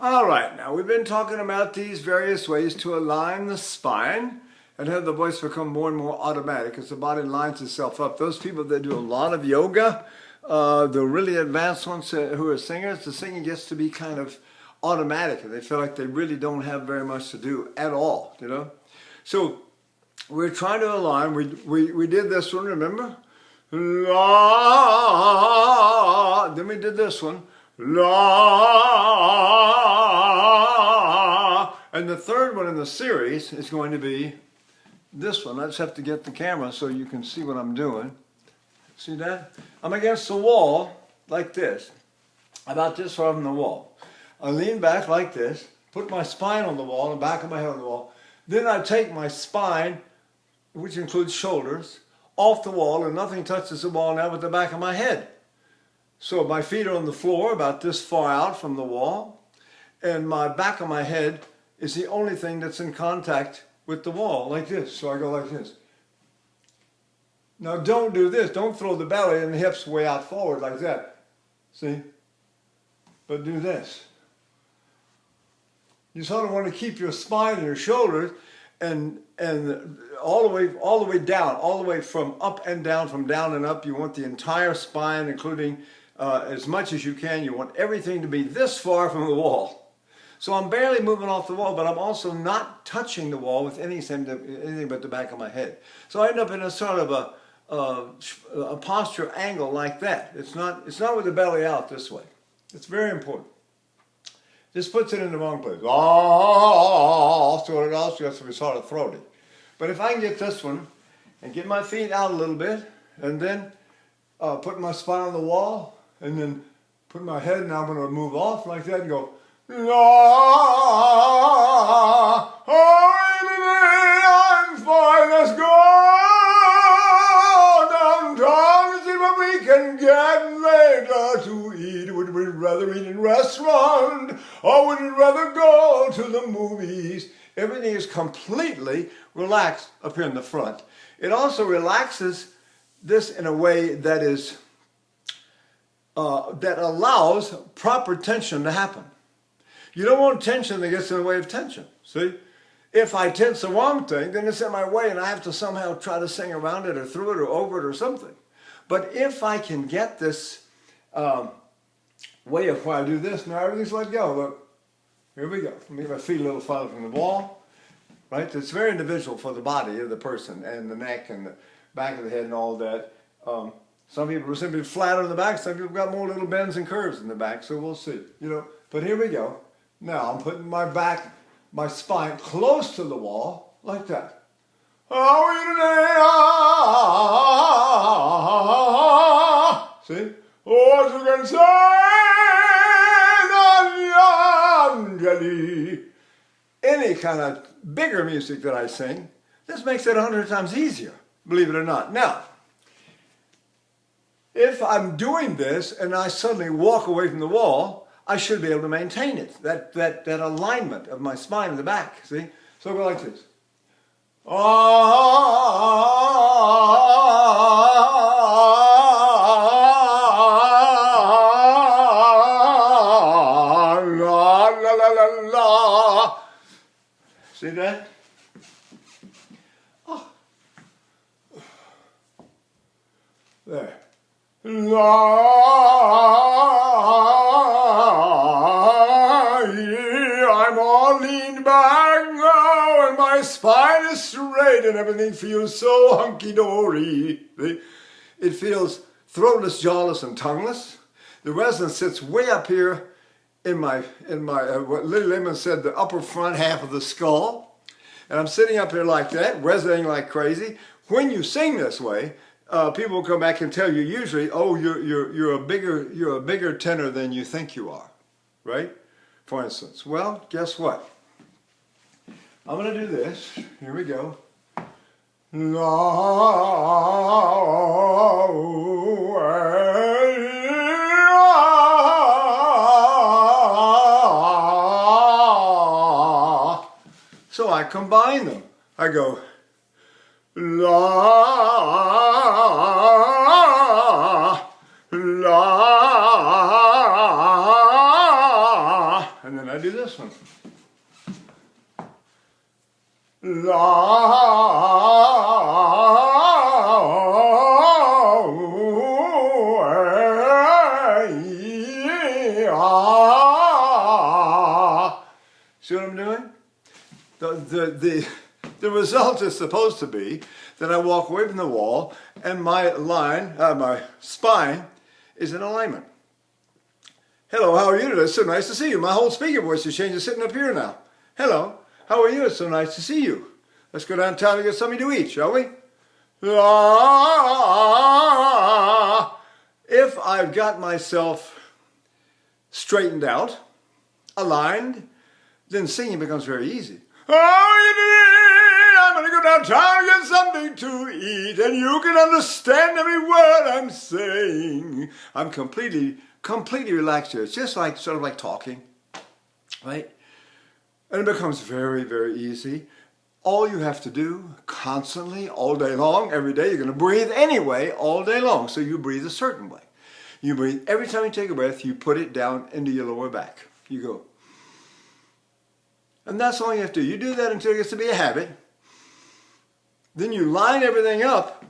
All right, now we've been talking about these various ways to align the spine and have the voice become more and more automatic as the body lines itself up. Those people that do a lot of yoga, the really advanced ones who are singers, the singing gets to be kind of automatic and they feel like they really don't have very much to do at all, you know? So we're trying to align. We did this one, remember? La. Then we did this one. La. And the third one in the series is going to be this one. I just have to get the camera so you can see what I'm doing. See that? I'm against the wall like this, about this far from the wall. I lean back like this, put my spine on the wall, the back of my head on the wall. Then I take my spine, which includes shoulders, off the wall, and nothing touches the wall now but the back of my head. So my feet are on the floor about this far out from the wall, and my back of my head is the only thing that's in contact with the wall, like this. So I go like this. Now don't do this. Don't throw the belly and the hips way out forward like that. See? But do this. You sort of want to keep your spine and your shoulders and all the way down, all the way from up and down, from down and up. You want the entire spine, including as much as you can. You want everything to be this far from the wall. So I'm barely moving off the wall, but I'm also not touching the wall with anything but the back of my head. So I end up in a sort of a posture angle like that. It's not with the belly out this way. It's very important. This puts it in the wrong place. So it also gets to be sort of throaty. But if I can get this one and get my feet out a little bit, and then put my spine on the wall, and then put my head, now I'm going to move off like that and go, I'm fine, let's go downtown and see what we can get later to eat. Would we rather eat in a restaurant or would we rather go to the movies? Everything is completely relaxed up here in the front. It also relaxes this in a way that is that allows proper tension to happen. You don't want tension that gets in the way of tension. See? If I tense the wrong thing, then it's in my way and I have to somehow try to sing around it or through it or over it or something. But if I can get this way of why I do this, now everything's let go. Look, here we go. Let me get my feet a little farther from the wall. Right? It's very individual for the body of the person and the neck and the back of the head and all that. Some people are simply flat on the back. Some people have got more little bends and curves in the back. So we'll see. You know. But here we go. Now I'm putting my back, my spine close to the wall, like that. See? What you can say, any kind of bigger music that I sing, this makes it 100 times easier, believe it or not. Now, if I'm doing this and I suddenly walk away from the wall, I should be able to maintain it, that alignment of my spine in the back, see? So I'll go like this. La, la, la, la, la. See that? Oh. There. I'm all leaned back now and my spine is straight and everything feels so hunky-dory. It feels throatless, jawless, and tongueless. The resonance sits way up here in my what Lily Lemon said, the upper front half of the skull. And I'm sitting up here like that, resonating like crazy. When you sing this way, people will come back and tell you usually, oh, you're a bigger tenor than you think you are, right? For instance. Well, guess what? I'm going to do this. Here we go. So I combine them. I go la, la, And then I do this one. La. See what I'm doing? The result is supposed to be that I walk away from the wall and my line, my spine is in alignment. Hello, how are you today? It's so nice to see you. My whole speaker voice has changed. It's sitting up here now. Hello, how are you? It's so nice to see you. Let's go downtown and get something to eat, shall we? If I've got myself straightened out, aligned, then singing becomes very easy. How are you doing? I'm going to go downtown and get something to eat, and you can understand every word I'm saying. I'm completely relaxed here. It's just like, sort of like talking, right? And it becomes very, very easy. All you have to do constantly, all day long, every day, you're going to breathe anyway, all day long. So you breathe a certain way. You breathe, every time you take a breath, you put it down into your lower back. You go. And that's all you have to do. You do that until it gets to be a habit. Then you line everything up.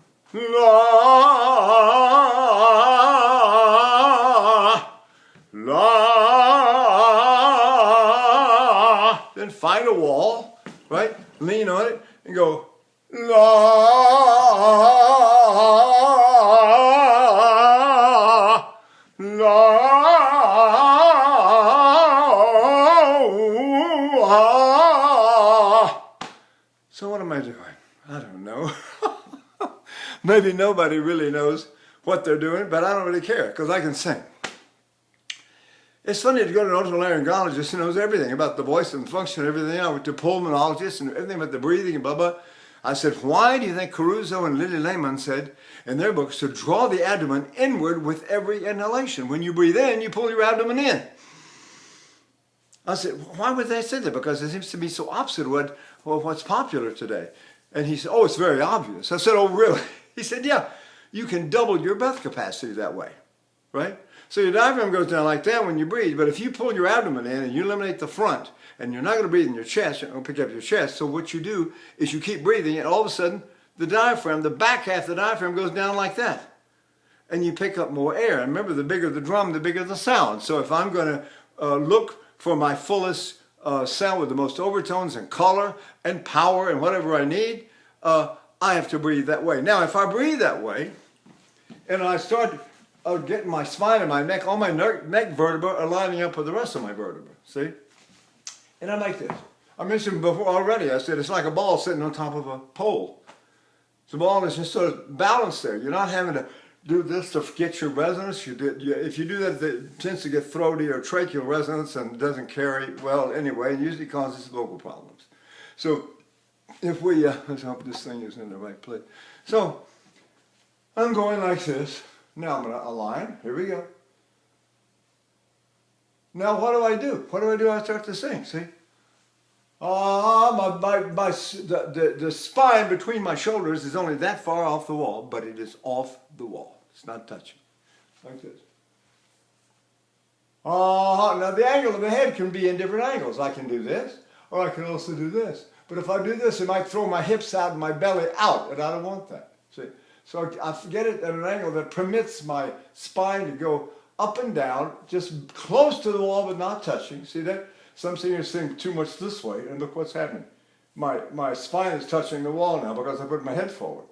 Then find a wall, right? Lean on it and go So what am I doing? I don't know. Maybe nobody really knows what they're doing, but I don't really care because I can sing. It's funny to go to an otolaryngologist who knows everything about the voice and function and everything. I went to pulmonologist and everything about the breathing and blah, blah. I said, why do you think Caruso and Lily Lehman said in their books to draw the abdomen inward with every inhalation? When you breathe in, you pull your abdomen in. I said, why would they say that? Because it seems to be so opposite of what's popular today. And he said, oh, it's very obvious. I said, oh, really? He said, yeah, you can double your breath capacity that way, right? So your diaphragm goes down like that when you breathe, but if you pull your abdomen in and you eliminate the front, and you're not going to breathe in your chest, you're going to pick up your chest, so what you do is you keep breathing, and all of a sudden, the diaphragm, the back half of the diaphragm goes down like that. And you pick up more air. And remember, the bigger the drum, the bigger the sound. So if I'm going to look for my fullest sound with the most overtones and color and power and whatever I need, I have to breathe that way. Now, if I breathe that way, and I start getting my spine and my neck, all my neck vertebrae are lining up with the rest of my vertebrae, see? And I'm like this. I mentioned before already, I said it's like a ball sitting on top of a pole. The ball is just sort of balanced there. You're not having to do this to get your resonance. If you do that, it tends to get throaty or tracheal resonance and doesn't carry well anyway, and usually causes vocal problems. So if we, let's hope this thing is in the right place. So I'm going like this. Now I'm going to align. Here we go. Now what do I do? What do I do? I start to sing, see? The spine between my shoulders is only that far off the wall, but it is off the wall. It's not touching. Like this. Now the angle of the head can be in different angles. I can do this, or I can also do this. But if I do this, it might throw my hips out and my belly out, and I don't want that. See? So I get it at an angle that permits my spine to go up and down, just close to the wall but not touching. See that? Some singers sing too much this way, and look what's happening. My spine is touching the wall now because I put my head forward.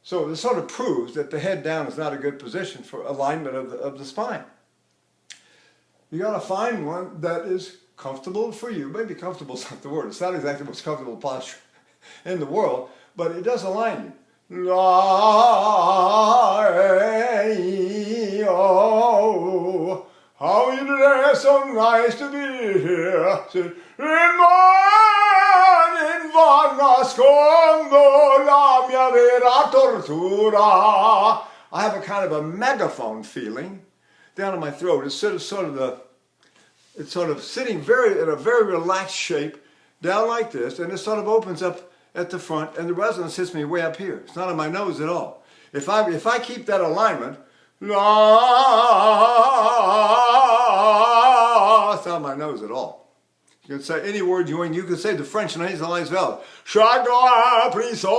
So this sort of proves that the head down is not a good position for alignment of the spine. You got to find one that is comfortable for you. Maybe comfortable is not the word. It's not exactly the most comfortable posture in the world, but it does align you. How are you today? So nice to be here. In van nascondo la mia vera tortura. I have a kind of a megaphone feeling down in my throat. It's sort of sitting in a very relaxed shape, down like this, and it sort of opens up at the front, and the resonance hits me way up here. It's not on my nose at all. If I keep that alignment, bust out my nose at all. You can say any word you want. You can say the French nasalized vowel. Chagrin, frisson,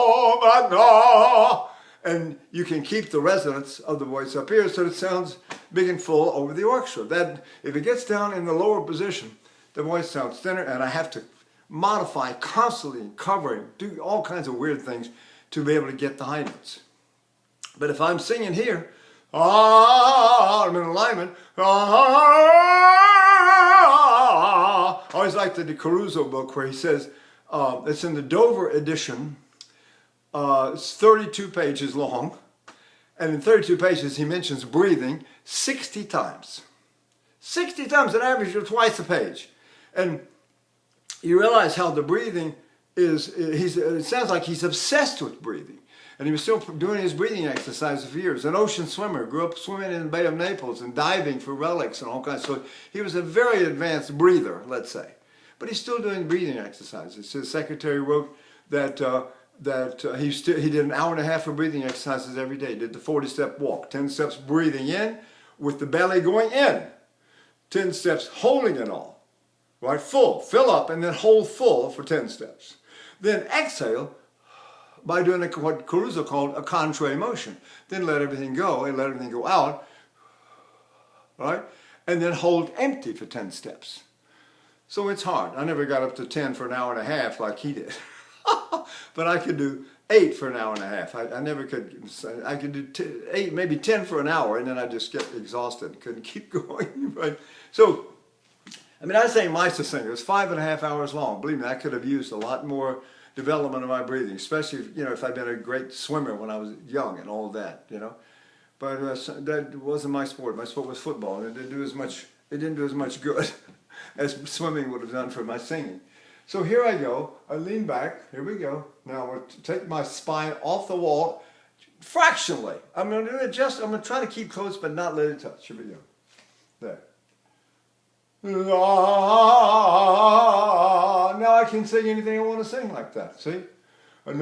maintenant. And you can keep the resonance of the voice up here so it sounds big and full over the orchestra. That, if it gets down in the lower position, the voice sounds thinner, and I have to modify constantly, covering, do all kinds of weird things to be able to get the high notes. But if I'm singing here, I'm in alignment, I always liked the Caruso book where he says, it's in the Dover edition, it's 32 pages long, and in 32 pages he mentions breathing 60 times. 60 times, an average of twice a page. And you realize how the breathing is, it sounds like he's obsessed with breathing. And he was still doing his breathing exercises for years. An ocean swimmer, grew up swimming in the Bay of Naples and diving for relics and all kinds. So he was a very advanced breather, let's say. But he's still doing breathing exercises. His secretary wrote that he did an hour and a half of breathing exercises every day. Did the 40-step walk, 10 steps breathing in with the belly going in, 10 steps holding it all, right? Full, fill up, and then hold full for 10 steps. Then exhale by doing what Caruso called a contrary motion. Then let everything go and let everything go out, right? And then hold empty for 10 steps. So it's hard. I never got up to 10 for an hour and a half like he did. But I could do 8 for an hour and a half. I never could. I could do 8, maybe 10 for an hour, and then I just get exhausted and couldn't keep going. Right? So, I mean, I sang Meistersinger. It was 5.5 hours long. Believe me, I could have used a lot more development of my breathing, especially if I'd been a great swimmer when I was young and all that, But that wasn't my sport. My sport was football, and it didn't do as much. It didn't do as much good as swimming would have done for my singing. So here I go. I lean back. Here we go. Now I'm going to take my spine off the wall fractionally. I'm going to do it just. I'm going to try to keep close, but not let it touch. Here we go. There. Now I can sing anything I want to sing like that. See? Why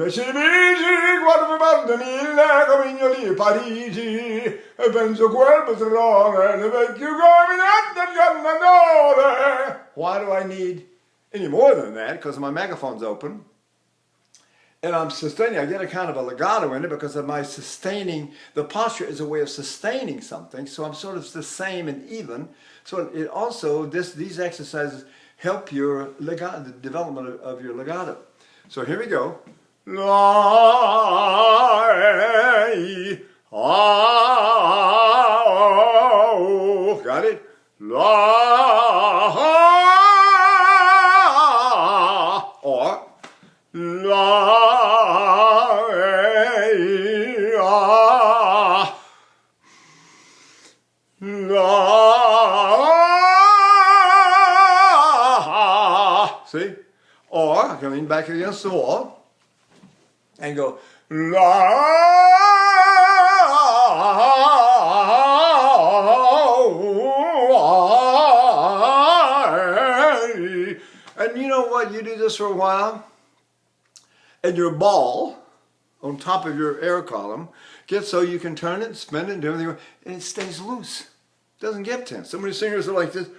do I need any more than that? Because my megaphone's open. And I'm sustaining. I get a kind of a legato in it because of my sustaining. The posture is a way of sustaining something. So I'm sort of the same and even. So it also, these exercises help your legato, the development of your legato. So here we go. Got it? Or see? Or I can lean back against the wall and go and you know what? You do this for a while, and your ball on top of your air column gets so you can turn it, spin it, and do everything, and it stays loose. It doesn't get tense. So many singers are like this.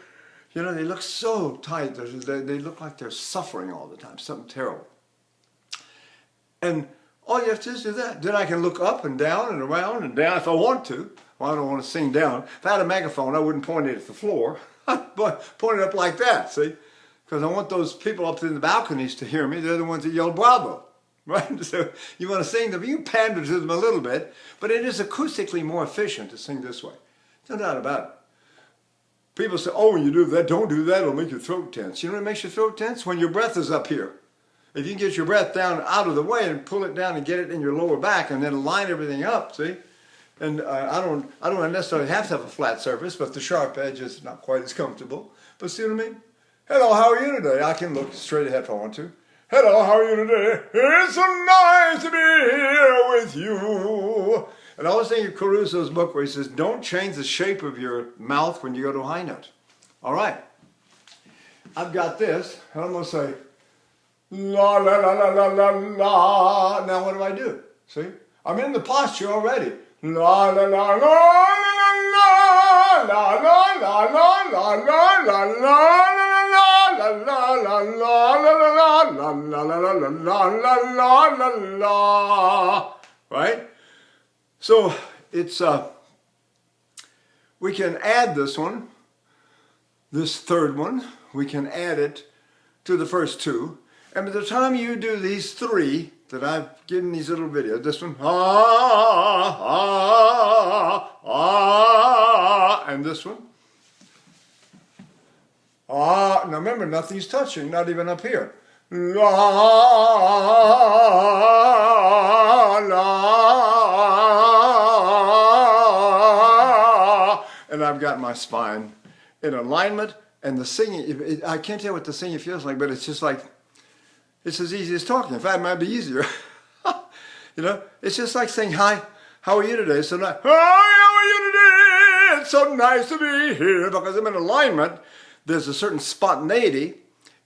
They look so tight. They look like they're suffering all the time, something terrible. And all you have to do is do that. Then I can look up and down and around and down if I want to. Well, I don't want to sing down. If I had a megaphone, I wouldn't point it at the floor. I'd point it up like that, see? Because I want those people up in the balconies to hear me. They're the ones that yell bravo, right? So you want to sing them. You can pander to them a little bit, but it is acoustically more efficient to sing this way. No doubt about it. People say, oh, when you do that, don't do that, it'll make your throat tense. You know what makes your throat tense? When your breath is up here. If you can get your breath down out of the way and pull it down and get it in your lower back and then line everything up, see? And I don't necessarily have to have a flat surface, but the sharp edge is not quite as comfortable. But see what I mean? Hello, how are you today? I can look straight ahead if I want to. Hello, how are you today? It's so nice to be here with you. And I was thinking of Caruso's book where he says, don't change the shape of your mouth when you go to a high note. All right. I've got this, and I'm going to say, la, la, la, la, la, la, la. Now what do I do? See? I'm in the posture already. La, la, la, la, la, la, Right? So it's we can add this one, this third one, we can add it to the first two. And by the time you do these three that I've given these little videos, this one, and this one, now remember, nothing's touching, not even up here. La, la, and I've got my spine in alignment, and the singing, I can't tell what the singing feels like, but it's just like, it's as easy as talking. In fact, it might be easier. You know, it's just like saying, hi, how are you today? So nice. Hi, how are you today? It's so nice to be here. Because I'm in alignment, there's a certain spontaneity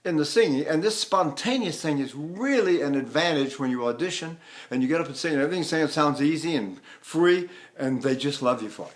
in the singing, and this spontaneous thing is really an advantage when you audition and you get up and sing, and everything saying sounds easy and free, and they just love you for it.